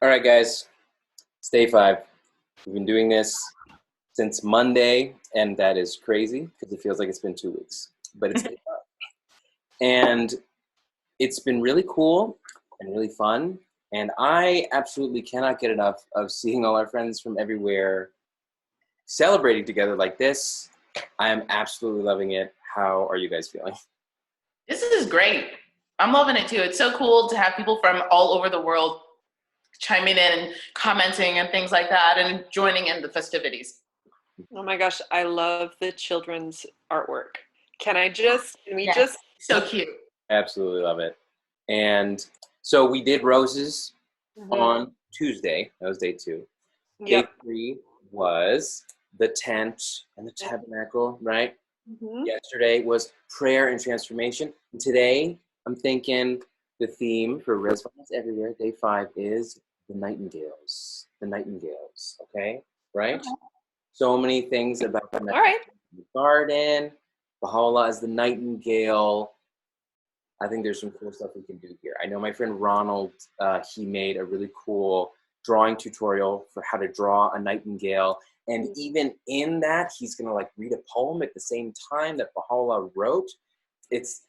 All right, guys, it's day 5. We've been doing this since Monday, and that is crazy because it feels like it's been 2 weeks. But it's day 5. And it's been really cool and really fun. And I absolutely cannot get enough of seeing all our friends from everywhere celebrating together like this. I am absolutely loving it. How are you guys feeling? This is great. I'm loving it too. It's so cool to have people from all over the world chiming in and commenting and things like that and joining in the festivities. Oh my gosh, I love the children's artwork. Can we just? So cute. Absolutely love it. And so we did roses on Tuesday. That was day 2. Yep. Day 3 was the tent and the tabernacle, right? Yesterday was prayer and transformation. And today, I'm thinking the theme for Riḍván everywhere, day 5, is the Nightingales. The Nightingales, okay? Right? Okay. So many things about the garden. Bahá'u'lláh is the Nightingale. I think there's some cool stuff we can do here. I know my friend Ronald, he made a really cool drawing tutorial for how to draw a nightingale. And even in that, he's gonna like read a poem at the same time that Bahá'u'lláh wrote. It's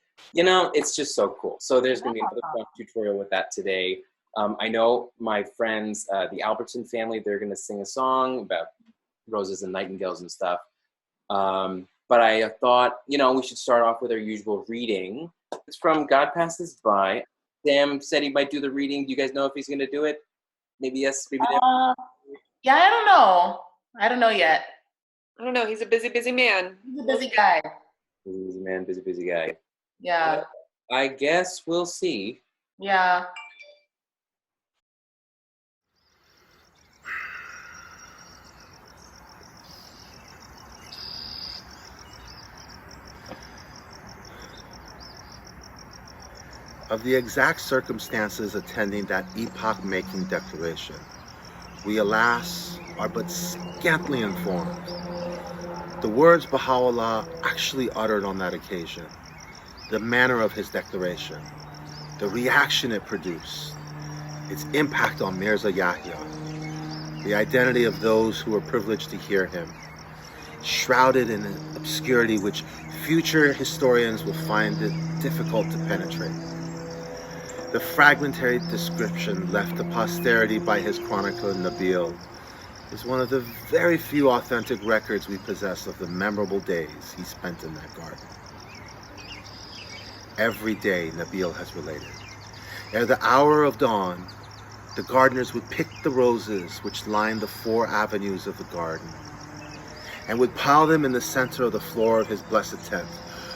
just so cool. So there's gonna be another fun tutorial with that today. I know my friends, the Albertson family, they're gonna sing a song about roses and nightingales and stuff. But I thought, we should start off with our usual reading. It's from God Passes By. Sam said he might do the reading. Do you guys know if he's gonna do it? Maybe yes, maybe no. Yeah, I don't know. I don't know yet. I don't know. He's a busy man. He's a busy guy. Busy man, busy guy. Yeah. I guess we'll see. Yeah. Of the exact circumstances attending that epoch-making declaration, we, alas, are but scantily informed. The words Bahá'u'lláh actually uttered on that occasion, the manner of his declaration, the reaction it produced, its impact on Mirza Yahya, the identity of those who were privileged to hear him, shrouded in an obscurity which future historians will find it difficult to penetrate. The fragmentary description left to posterity by his chronicler Nabil is one of the very few authentic records we possess of the memorable days he spent in that garden. Every day, Nabil has related, ere the hour of dawn, the gardeners would pick the roses which lined the 4 avenues of the garden and would pile them in the center of the floor of his blessed tent.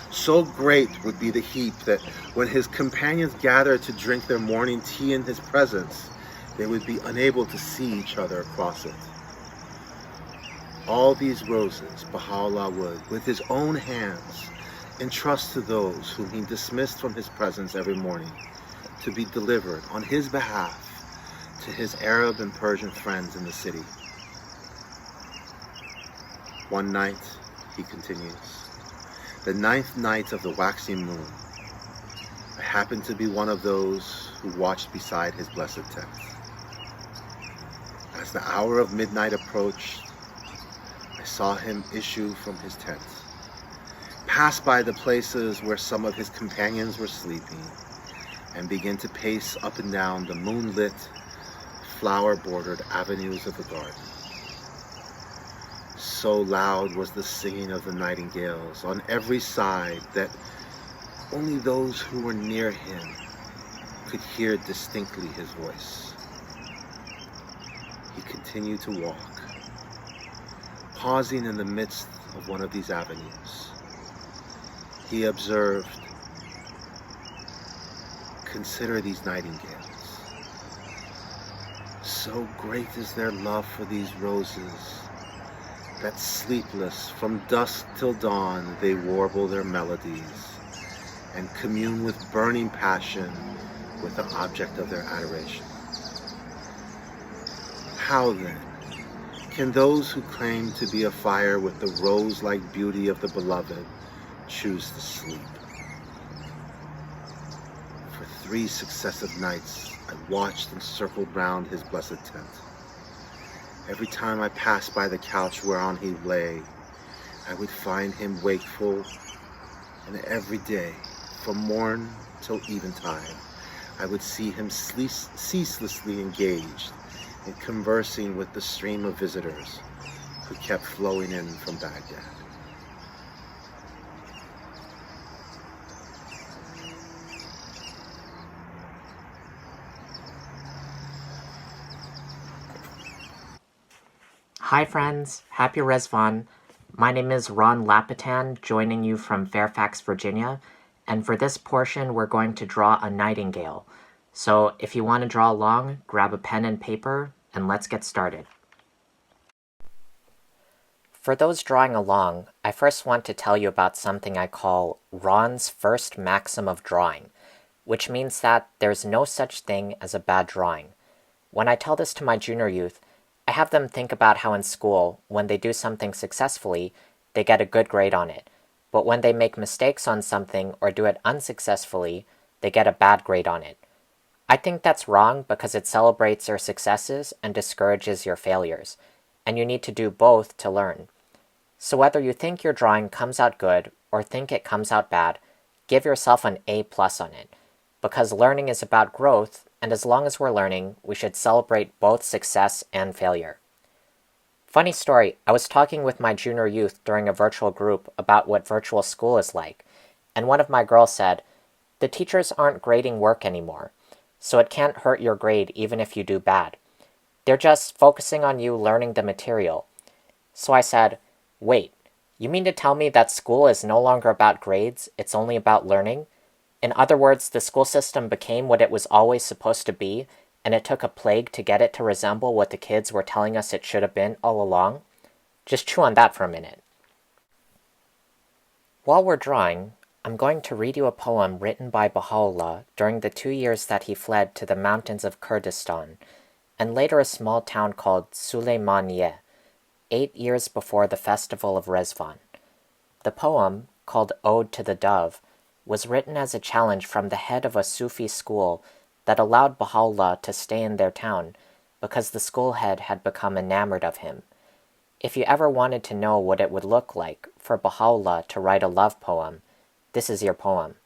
So great would be the heap that when his companions gathered to drink their morning tea in his presence, they would be unable to see each other across it. All these roses Bahá'u'lláh would, with his own hands, entrust to those whom he dismissed from his presence every morning to be delivered on his behalf to his Arab and Persian friends in the city. One night, he continues, the 9th night of the waxing moon, I happened to be one of those who watched beside his blessed tent. As the hour of midnight approached, I saw him issue from his tent, pass by the places where some of his companions were sleeping, and begin to pace up and down the moonlit, flower-bordered avenues of the garden. So loud was the singing of the nightingales on every side that only those who were near him could hear distinctly his voice. He continued to walk, pausing in the midst of one of these avenues. He observed, "Consider these nightingales. So great is their love for these roses that sleepless from dusk till dawn they warble their melodies and commune with burning passion with the object of their adoration. How then can those who claim to be afire with the rose-like beauty of the beloved choose to sleep? For 3 successive nights, I watched and circled round his blessed tent. Every time I passed by the couch whereon he lay, I would find him wakeful, and every day, from morn till eventide, I would see him ceaselessly engaged in conversing with the stream of visitors who kept flowing in from Baghdad. Hi friends, happy Riḍván. My name is Ron Lapitan, joining you from Fairfax, Virginia, and for this portion we're going to draw a nightingale. So if you want to draw along, grab a pen and paper, and let's get started. For those drawing along, I first want to tell you about something I call Ron's first maxim of drawing, which means that there's no such thing as a bad drawing. When I tell this to my junior youth, I have them think about how in school, when they do something successfully, they get a good grade on it. But when they make mistakes on something or do it unsuccessfully, they get a bad grade on it. I think that's wrong because it celebrates your successes and discourages your failures, and you need to do both to learn. So whether you think your drawing comes out good or think it comes out bad, give yourself an A+ on it, because learning is about growth, and as long as we're learning, we should celebrate both success and failure. Funny story, I was talking with my junior youth during a virtual group about what virtual school is like, and one of my girls said, "The teachers aren't grading work anymore, so it can't hurt your grade even if you do bad. They're just focusing on you learning the material." So I said, "Wait, you mean to tell me that school is no longer about grades, it's only about learning? In other words, the school system became what it was always supposed to be, and it took a plague to get it to resemble what the kids were telling us it should have been all along?" Just chew on that for a minute. While we're drawing, I'm going to read you a poem written by Bahá'u'lláh during the 2 years that he fled to the mountains of Kurdistan, and later a small town called Sulaymaniyeh, 8 years before the festival of Riḍván. The poem, called Ode to the Dove, was written as a challenge from the head of a Sufi school that allowed Bahá'u'lláh to stay in their town because the school head had become enamored of him. If you ever wanted to know what it would look like for Bahá'u'lláh to write a love poem, this is your poem.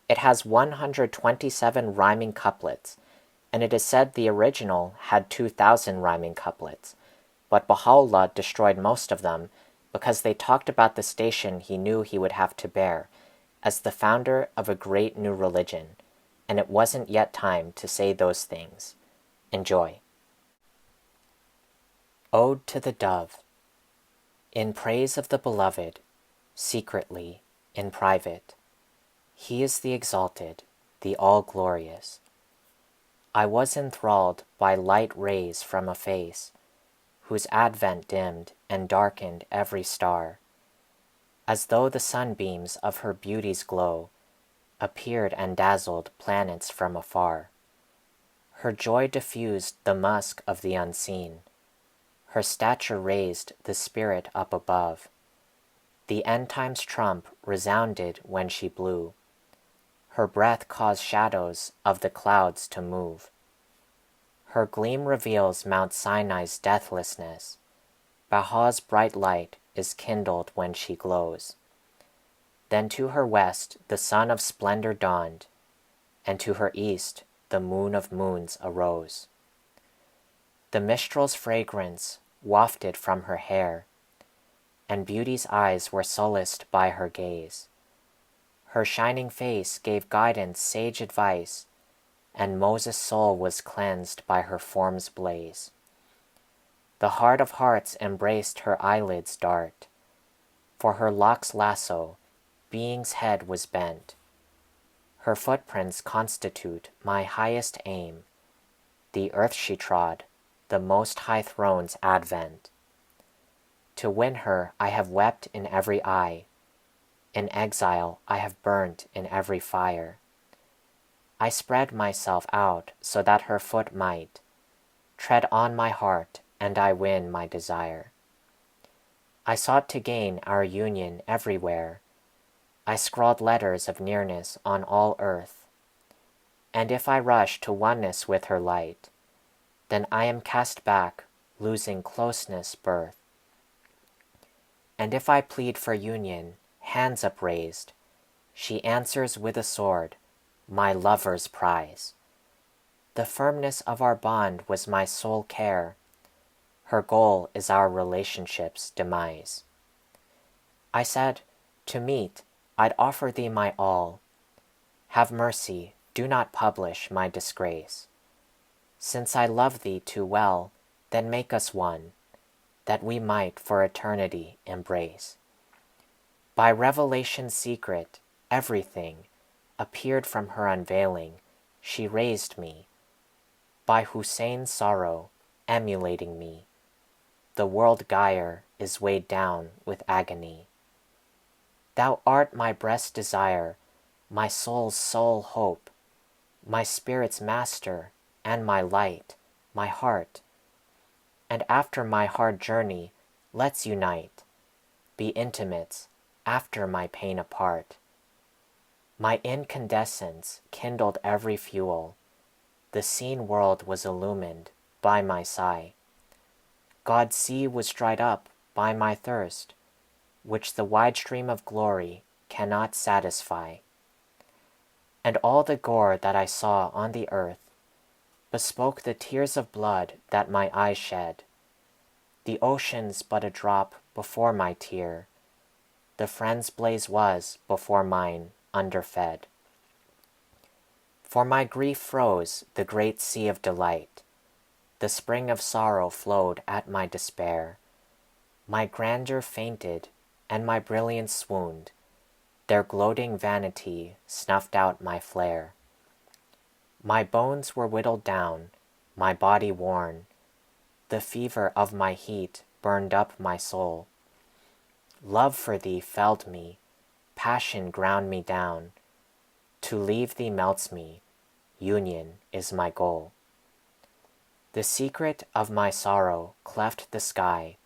It has 127 rhyming couplets, and it is said the original had 2,000 rhyming couplets, but Bahá'u'lláh destroyed most of them because they talked about the station he knew he would have to bear as the founder of a great new religion, and it wasn't yet time to say those things. Enjoy. Ode to the Dove. In praise of the Beloved, secretly, in private, he is the exalted, the all-glorious. I was enthralled by light rays from a face, whose advent dimmed and darkened every star, as though the sunbeams of her beauty's glow appeared and dazzled planets from afar. Her joy diffused the musk of the unseen, her stature raised the spirit up above. The end time's trump resounded when she blew, her breath caused shadows of the clouds to move. Her gleam reveals Mount Sinai's deathlessness, Baha'u'llah's bright light is kindled when she glows. Then to her west the sun of splendor dawned, and to her east the moon of moons arose. The mistral's fragrance wafted from her hair, and beauty's eyes were solaced by her gaze. Her shining face gave guidance, sage advice, and Moses' soul was cleansed by her form's blaze. The heart of hearts embraced her eyelids' dart, for her locks' lasso, being's head was bent. Her footprints constitute my highest aim, the earth she trod, the Most High Throne's advent. To win her I have wept in every eye, in exile I have burnt in every fire. I spread myself out so that her foot might tread on my heart, and I win my desire. I sought to gain our union everywhere. I scrawled letters of nearness on all earth. And if I rush to oneness with her light, then I am cast back, losing closeness birth. And if I plead for union, hands upraised, she answers with a sword, my lover's prize. The firmness of our bond was my sole care. Her goal is our relationship's demise. I said, to meet, I'd offer thee my all. Have mercy, do not publish my disgrace. Since I love thee too well, then make us one, that we might for eternity embrace. By revelation secret, everything appeared from her unveiling. She raised me. By Hussein's sorrow, emulating me, the world gyre is weighed down with agony. Thou art my breast's desire, my soul's sole hope, my spirit's master, and my light, my heart. And after my hard journey, let's unite, be intimates, after my pain apart. My incandescence kindled every fuel, the seen world was illumined by my sigh. God's sea was dried up by my thirst, which the wide stream of glory cannot satisfy. And all the gore that I saw on the earth bespoke the tears of blood that my eyes shed. The ocean's but a drop before my tear, the friend's blaze was before mine underfed. For my grief froze the great sea of delight, the spring of sorrow flowed at my despair. My grandeur fainted, and my brilliance swooned, their gloating vanity snuffed out my flare. My bones were whittled down, my body worn, the fever of my heat burned up my soul. Love for thee felled me, passion ground me down, to leave thee melts me, union is my goal. The secret of my sorrow cleft the sky,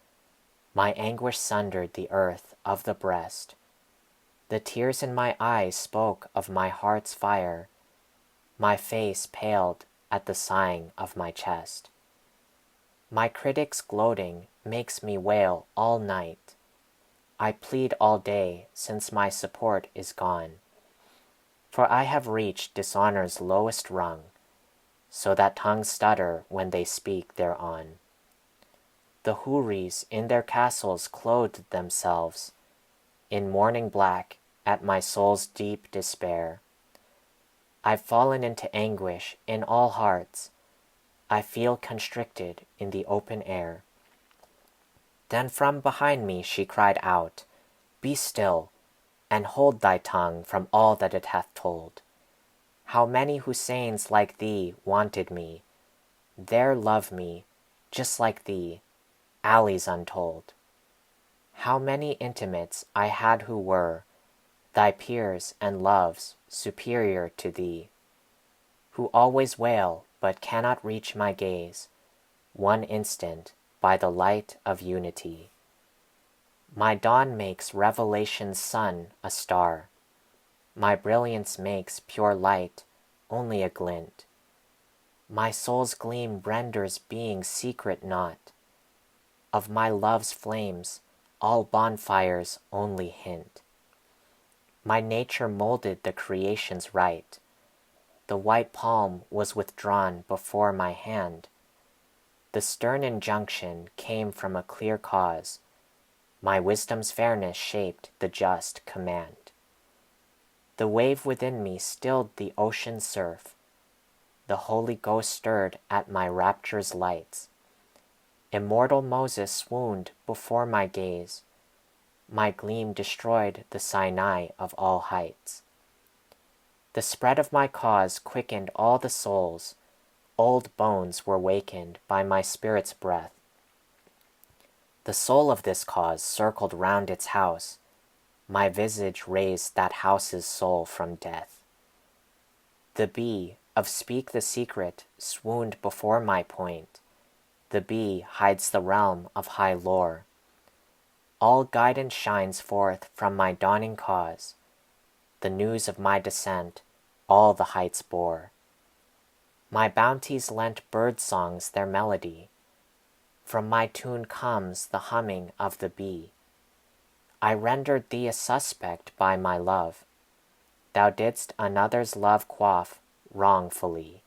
my anguish sundered the earth of the breast. The tears in my eyes spoke of my heart's fire, my face paled at the sighing of my chest. My critic's gloating makes me wail all night. I plead all day since my support is gone. For I have reached dishonor's lowest rung, so that tongues stutter when they speak thereon. The houris in their castles clothed themselves in mourning black at my soul's deep despair. I've fallen into anguish in all hearts. I feel constricted in the open air. Then from behind me she cried out, be still, and hold thy tongue from all that it hath told. How many Husseins like thee wanted me, there love me, just like thee, Ali's untold. How many intimates I had who were thy peers and loves superior to thee, who always wail but cannot reach my gaze, one instant by the light of unity. My dawn makes revelation's sun a star, my brilliance makes pure light only a glint. My soul's gleam renders being secret not, of my love's flames all bonfires only hint. My nature molded the creation's right, the white palm was withdrawn before my hand. The stern injunction came from a clear cause, my wisdom's fairness shaped the just command. The wave within me stilled the ocean's surf, the Holy Ghost stirred at my rapture's lights. Immortal Moses swooned before my gaze, my gleam destroyed the Sinai of all heights. The spread of my cause quickened all the souls, old bones were wakened by my spirit's breath. The soul of this cause circled round its house, my visage raised that house's soul from death. The bee of speak the secret swooned before my point, the bee hides the realm of high lore. All guidance shines forth from my dawning cause, the news of my descent all the heights bore. My bounties lent birdsongs their melody. From my tune comes the humming of the bee. I rendered thee a suspect by my love. Thou didst another's love quaff wrongfully.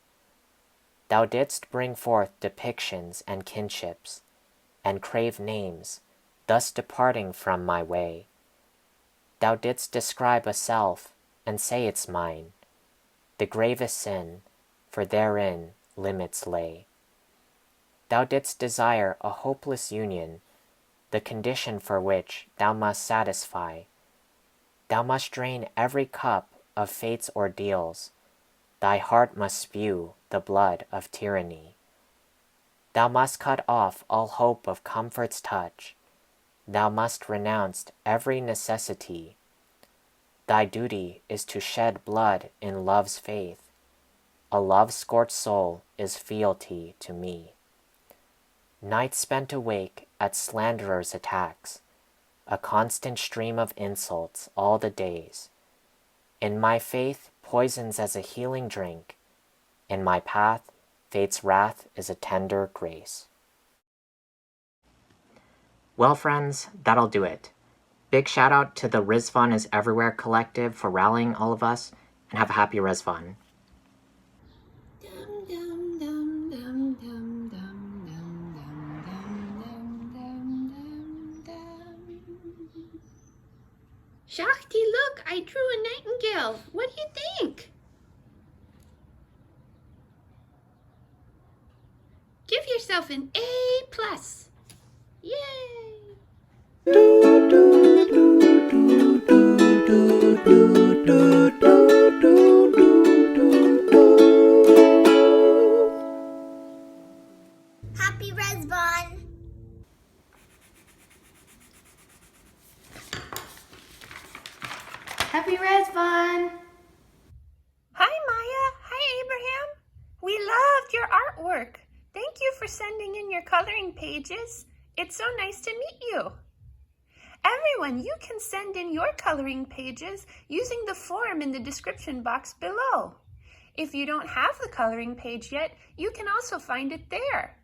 Thou didst bring forth depictions and kinships, and crave names, thus departing from my way. Thou didst describe a self, and say it's mine, the gravest sin, for therein limits lay. Thou didst desire a hopeless union, the condition for which thou must satisfy. Thou must drain every cup of fate's ordeals, thy heart must spew the blood of tyranny. Thou must cut off all hope of comfort's touch, thou must renounce every necessity. Thy duty is to shed blood in love's faith. A love-scorched soul is fealty to me. Nights spent awake at slanderers' attacks, a constant stream of insults all the days. In my faith, poisons as a healing drink. In my path, fate's wrath is a tender grace. Well, friends, that'll do it. Big shout out to the Riḍván is Everywhere collective for rallying all of us, and have a happy Riḍván. Shakhti, look, I drew a nightingale. What do you think? Give yourself an A+. Yay! Happy Riḍván! Happy Riḍván! Hi, Maya. Hi, Abraham. We loved your artwork. Thank you for sending in your coloring pages. It's so nice to meet you. Everyone, you can send in your coloring pages using the form in the description box below. If you don't have the coloring page yet, you can also find it there.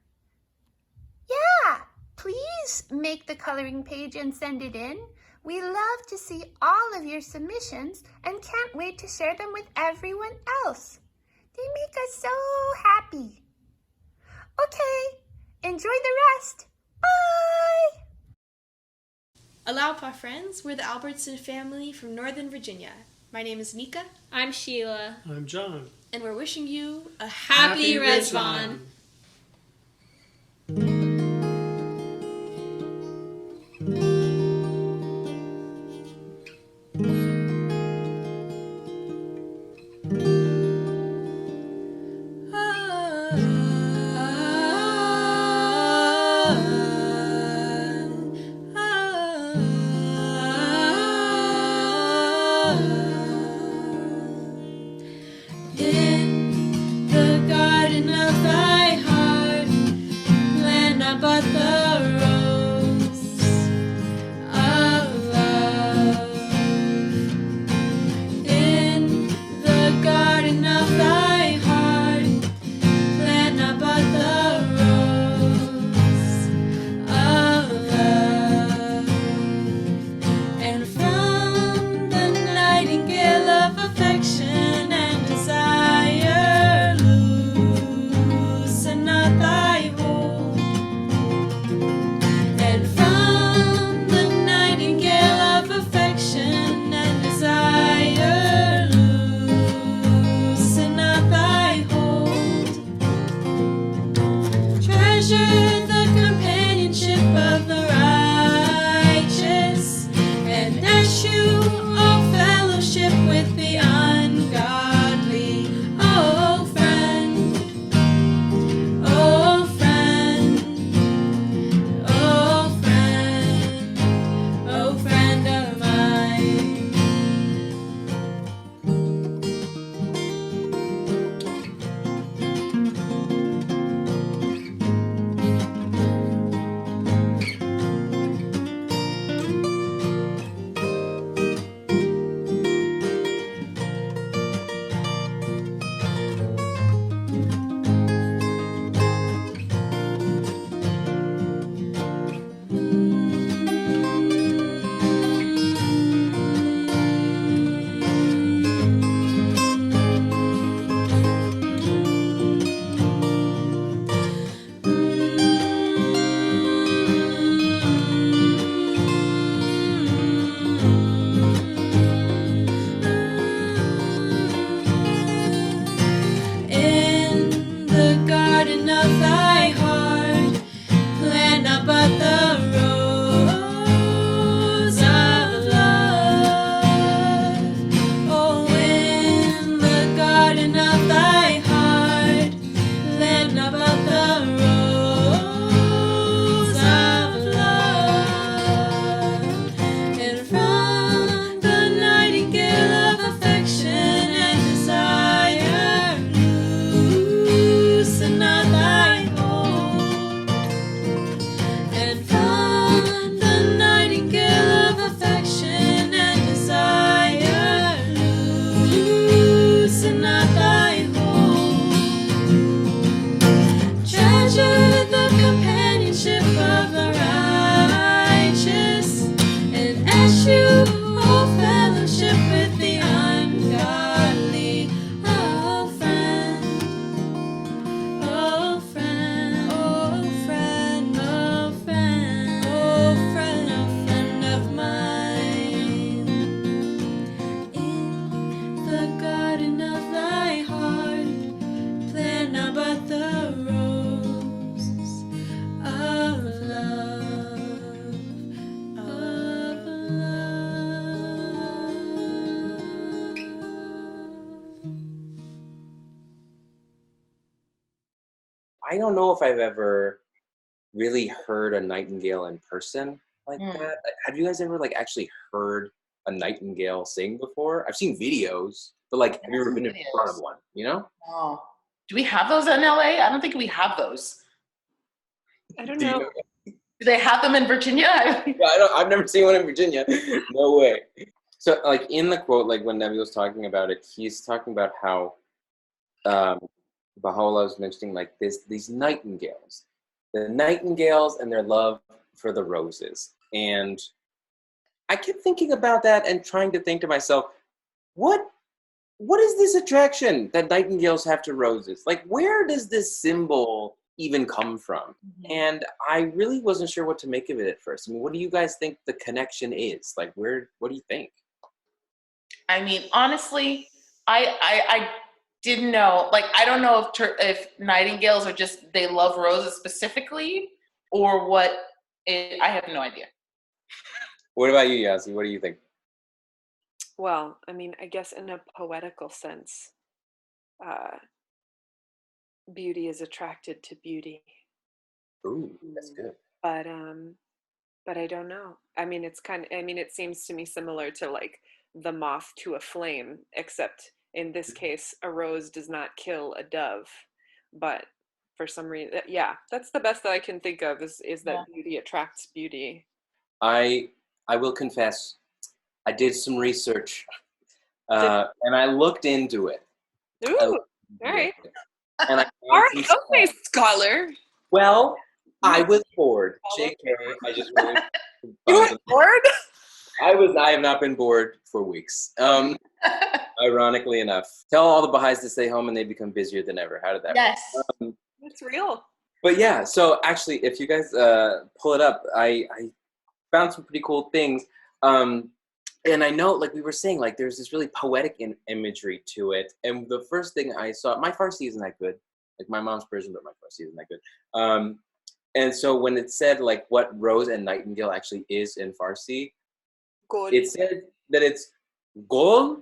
Yeah, please make the coloring page and send it in. We love to see all of your submissions and can't wait to share them with everyone else. They make us so happy. Okay, enjoy the rest. Bye! Aloha, friends. We're the Albertson family from Northern Virginia. My name is Nica. I'm Sheila. I'm John. And we're wishing you a Happy Riḍván. In the garden of thy heart, plant not but the rose of love. In the garden of thy heart, plant not but the rose of love. And from the nightingale of affection and desire loose, I don't know if I've ever really heard a nightingale in person like that. Have you guys ever like actually heard a nightingale sing before? I've seen videos, but like, have you ever been in front of one? You know? Oh, do we have those in LA? I don't think we have those. I don't know. Do they have them in Virginia? I've never seen one in Virginia. No way. So like in the quote, like when Nevi was talking about it, he's talking about how Baha'u'lláh was mentioning like these nightingales. The nightingales and their love for the roses. And I kept thinking about that and trying to think to myself, what is this attraction that nightingales have to roses? Like, where does this symbol even come from? And I really wasn't sure what to make of it at first. I mean, what do you guys think the connection is? Like, what do you think? I mean, honestly, I didn't know. Like, I don't know if nightingales are just, they love roses specifically, or what. I have no idea. What about you, Yosi? What do you think? Well, I mean, I guess in a poetical sense, beauty is attracted to beauty. Ooh, that's good. But I don't know. I mean, it seems to me similar to like the moth to a flame, except in this case, a rose does not kill a dove. But for some reason, yeah, that's the best that I can think of is that beauty attracts beauty. I will confess, I did some research, and I looked into it. Ooh, all right. And I okay, scholar. Well, I was bored. JK, I just really. You were bored? I have not been bored for weeks. Ironically enough, tell all the Baha'is to stay home and they become busier than ever. How did that work? That's real. But yeah, so actually, if you guys pull it up, I found some pretty cool things. And I know, like we were saying, like there's this really poetic imagery to it. And the first thing I saw, my Farsi isn't that good. Like my mom's Persian, but my Farsi isn't that good. And so when it said like what rose and nightingale actually is in Farsi, it said that it's gol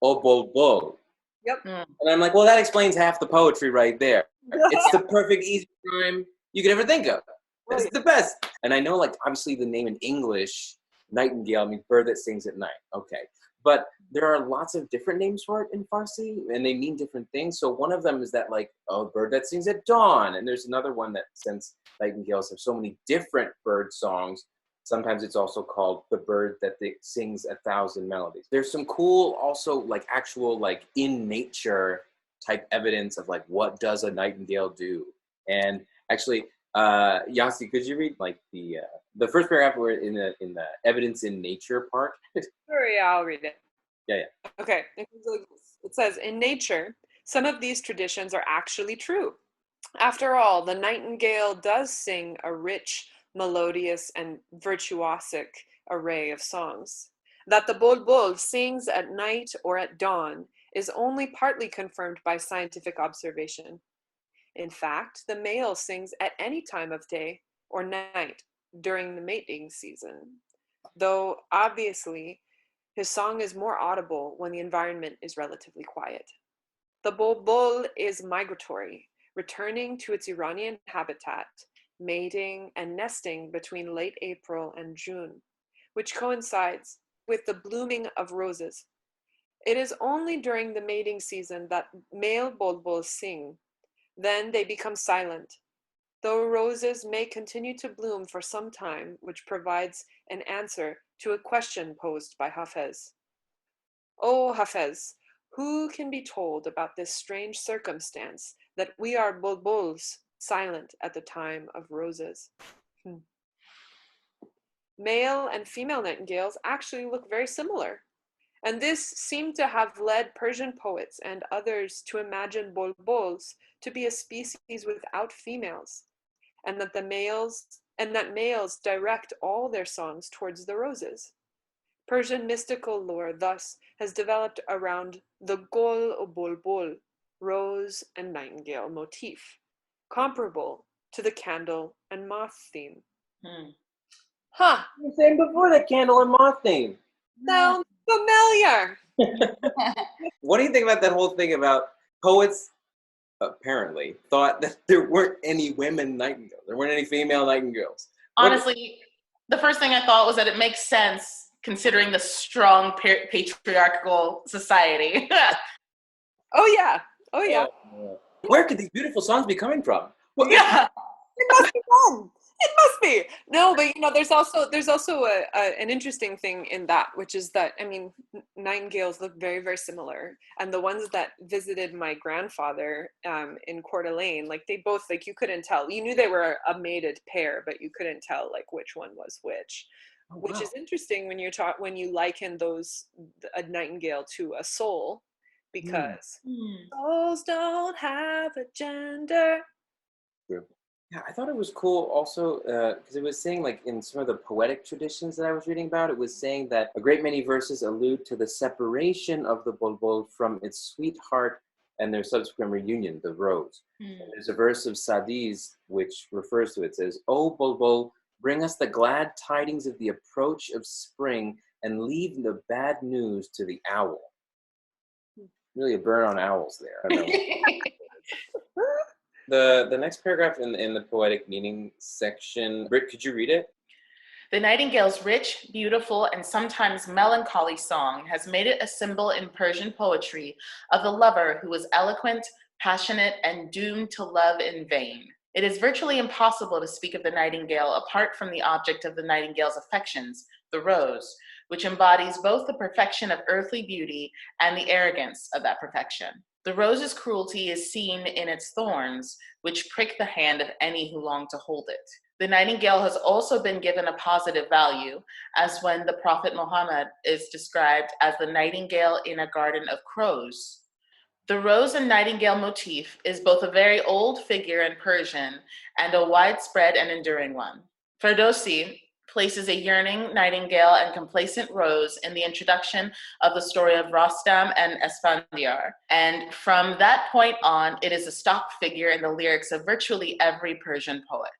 or bulbul. Yep. And I'm like, well, that explains half the poetry right there. It's the perfect easy rhyme you could ever think of. It's the best. And I know, like, obviously the name in English, nightingale, means bird that sings at night. Okay. But there are lots of different names for it in Farsi, and they mean different things. So one of them is that, like, a bird that sings at dawn. And there's another one that, since nightingales have so many different bird songs, sometimes it's also called the bird that sings 1,000 melodies. There's some cool, also, like, actual, like, in nature type evidence of, like, what does a nightingale do? And actually, Yosi, could you read like the first paragraph where in the evidence in nature part? Sure, yeah, I'll read it. Yeah. Okay. It says, in nature, some of these traditions are actually true. After all, the nightingale does sing a rich, melodious, and virtuosic array of songs. That the bulbul sings at night or at dawn is only partly confirmed by scientific observation. In fact, the male sings at any time of day or night during the mating season, though obviously his song is more audible when the environment is relatively quiet. The bulbul is migratory, returning to its Iranian habitat, mating and nesting between late April and June, which coincides with the blooming of roses. It is only during the mating season that male bulbuls sing. Then they become silent, though roses may continue to bloom for some time, which provides an answer to a question posed by Hafez. Oh, Hafez, who can be told about this strange circumstance that we are bulbuls, silent at the time of roses? Male and female nightingales actually look very similar. And this seemed to have led Persian poets and others to imagine bulbuls to be a species without females, and that males direct all their songs towards the roses. Persian mystical lore thus has developed around the gol o bulbul, rose and nightingale motif, comparable to the candle and moth theme. Huh, you were saying before the candle and moth theme. Sounds familiar. What do you think about that whole thing about poets apparently, thought that there weren't any women nightingales. There weren't any female nightingales. Honestly, the first thing I thought was that it makes sense considering the strong patriarchal society. Oh yeah. Where could these beautiful songs be coming from? Well, yeah. It must be fun. It must be. No, but there's also an interesting thing in that, which is that, I mean, nightingales look very, very similar. And the ones that visited my grandfather in Coeur d'Alene, like they both, like you couldn't tell. You knew they were a mated pair, but you couldn't tell like which one was which. Oh, which is interesting when you liken a nightingale to a soul, because souls don't have a gender. True. Yeah, I thought it was cool also because it was saying, like, in some of the poetic traditions that I was reading about, it was saying that a great many verses allude to the separation of the bulbul from its sweetheart and their subsequent reunion, the rose. There's a verse of Sadi's which refers to it. It says, "O bulbul, bring us the glad tidings of the approach of spring and leave the bad news to the owl." Really a burn on owls there. I don't know. The next paragraph in the poetic meaning section, Britt, could you read it? The nightingale's rich, beautiful, and sometimes melancholy song has made it a symbol in Persian poetry of the lover who was eloquent, passionate, and doomed to love in vain. It is virtually impossible to speak of the nightingale apart from the object of the nightingale's affections, the rose, which embodies both the perfection of earthly beauty and the arrogance of that perfection. The rose's cruelty is seen in its thorns, which prick the hand of any who long to hold it. The nightingale has also been given a positive value, as when the Prophet Muhammad is described as the nightingale in a garden of crows. The rose and nightingale motif is both a very old figure in Persian and a widespread and enduring one. Ferdowsi places a yearning nightingale and complacent rose in the introduction of the story of Rostam and Esfandiar, and from that point on, it is a stock figure in the lyrics of virtually every Persian poet.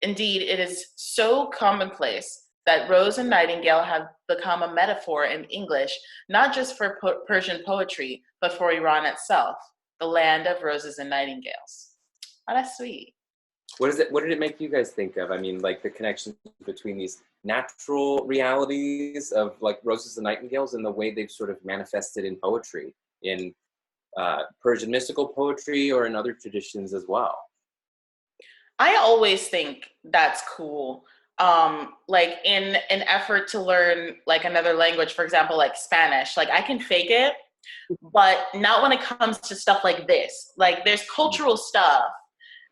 Indeed, it is so commonplace that rose and nightingale have become a metaphor in English, not just for Persian poetry, but for Iran itself, the land of roses and nightingales. Oh, that's sweet. What did it make you guys think of? I mean, like the connection between these natural realities of like roses and nightingales and the way they've sort of manifested in poetry, in Persian mystical poetry or in other traditions as well. I always think that's cool. Like in an effort to learn like another language, for example, like Spanish, like I can fake it, but not when it comes to stuff like this. Like there's cultural stuff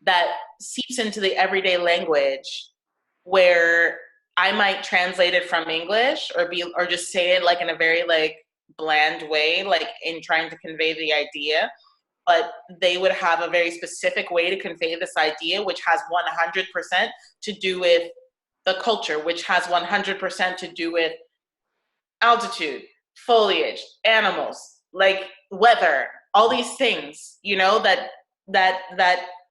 that seeps into the everyday language where I might translate it from English or just say it like in a very like bland way, like in trying to convey the idea. But they would have a very specific way to convey this idea, which has 100% to do with the culture, which has 100% to do with altitude, foliage, animals, like weather, all these things, you know, that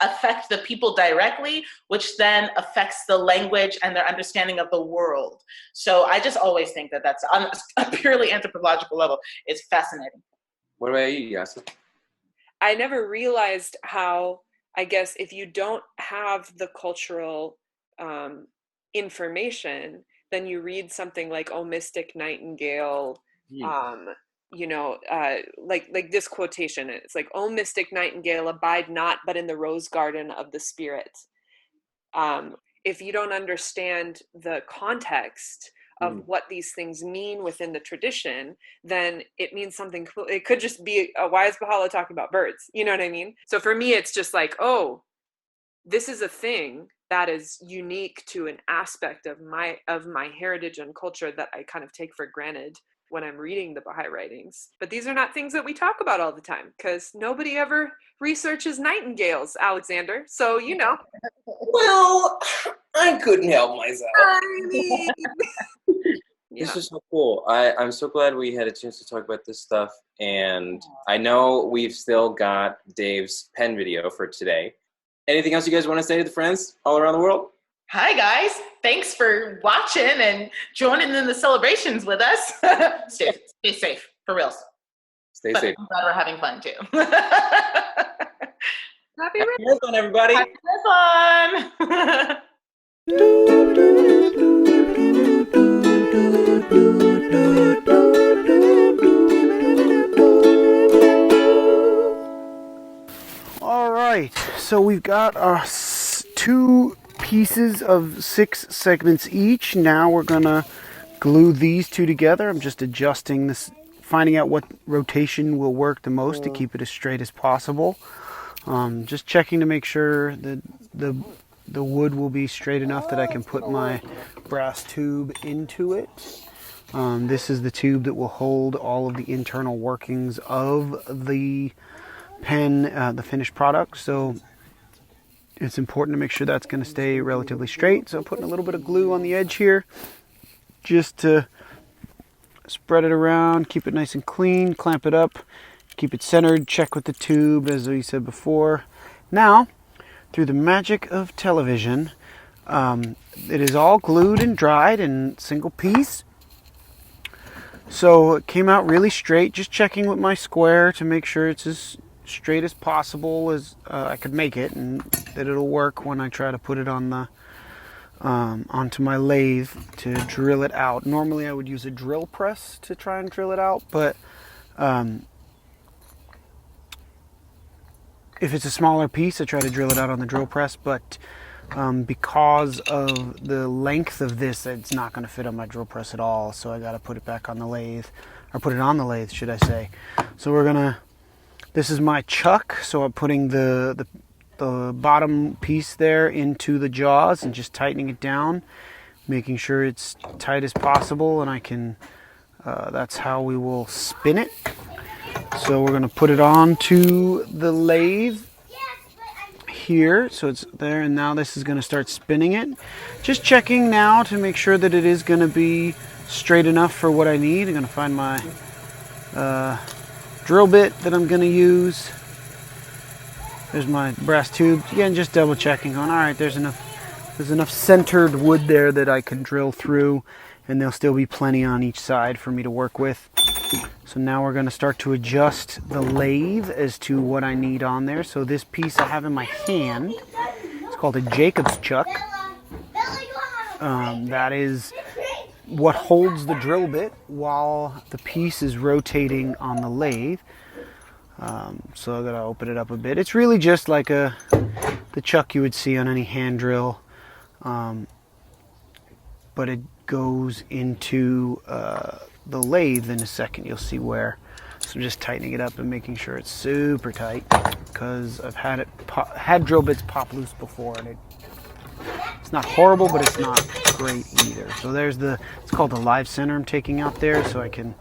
affect the people directly, which then affects the language and their understanding of the world. So I just always think that that's on a purely anthropological level. It's fascinating. What about you, Yosi? I never realized how, I guess, if you don't have the cultural information, then you read something like, "Oh, mystic nightingale," you know, like this quotation. It's like, "Oh, mystic nightingale, abide not but in the rose garden of the spirit." If you don't understand the context of what these things mean within the tradition, then it means something. It could just be, why is Baha'u'lláh talking about birds? You know what I mean? So for me, it's just like, oh, this is a thing that is unique to an aspect of my heritage and culture that I kind of take for granted when I'm reading the Baha'i writings. But these are not things that we talk about all the time because nobody ever researches nightingales, Alexander. So, you know. Well, I couldn't help myself. I mean, This is so cool. I'm so glad we had a chance to talk about this stuff. And I know we've still got Dave's pen video for today. Anything else you guys want to say to the friends all around the world? Hi, guys. Thanks for watching and joining in the celebrations with us. Stay safe, for real. Stay safe. I'm glad we're having fun, too. Happy Ridván, everybody. Happy Ridván. All right, so we've got our 2 pieces of 6 segments each. Now we're gonna glue these 2 together. I'm just adjusting this, finding out what rotation will work the most to keep it as straight as possible. Just checking to make sure that the wood will be straight enough that I can put my brass tube into it. This is the tube that will hold all of the internal workings of the pen, the finished product. So it's important to make sure that's going to stay relatively straight. So I'm putting a little bit of glue on the edge here just to spread it around, keep it nice and clean, clamp it up, keep it centered, check with the tube as we said before. Now, through the magic of television, it is all glued and dried in single piece. So it came out really straight, just checking with my square to make sure it's as straight as possible as I could make it, and that it'll work when I try to put it on the onto my lathe to drill it out. Normally I would use a drill press to try and drill it out, but if it's a smaller piece I try to drill it out on the drill press, but because of the length of this, it's not going to fit on my drill press at all, so I got to put it back on the lathe, or put it on the lathe should I say. So we're gonna, this is my chuck, so I'm putting the bottom piece there into the jaws and just tightening it down, making sure it's tight as possible, and I can, that's how we will spin it. So we're going to put it onto the lathe here, so it's there, and now this is going to start spinning it. Just checking now to make sure that it is going to be straight enough for what I need. I'm going to find my drill bit that I'm going to use. There's my brass tube. Again, just double checking on, all right, there's enough centered wood there that I can drill through, and there'll still be plenty on each side for me to work with. So now we're going to start to adjust the lathe as to what I need on there. So this piece I have in my hand, it's called a Jacob's chuck. That is what holds the drill bit while the piece is rotating on the lathe. So I'm going to open it up a bit. It's really just like the chuck you would see on any hand drill, but it goes into the lathe in a second. You'll see where. So I'm just tightening it up and making sure it's super tight, because I've had drill bits pop loose before, and it's not horrible, but it's not great either. So there's it's called the live center I'm taking out there, so I can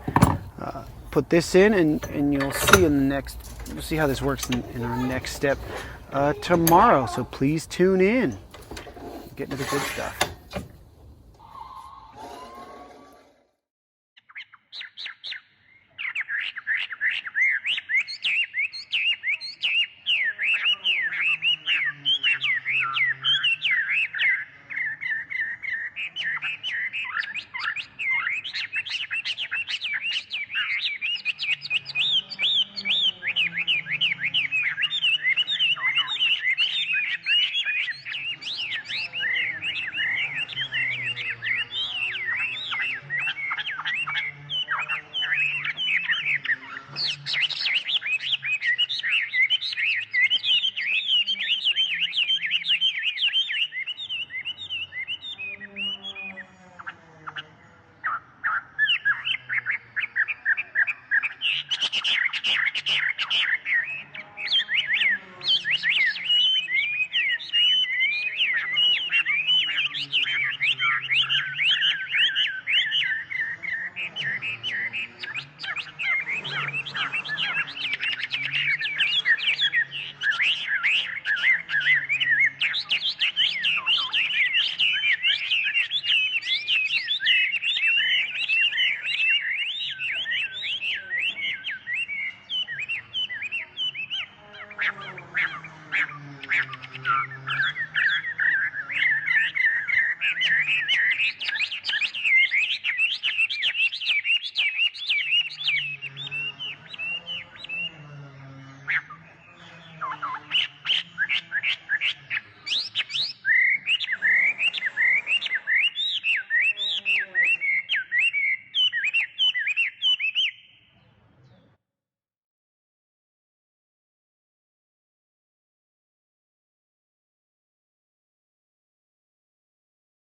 put this in, and you'll see you'll see how this works in our next step tomorrow. So please tune in. Get into the good stuff.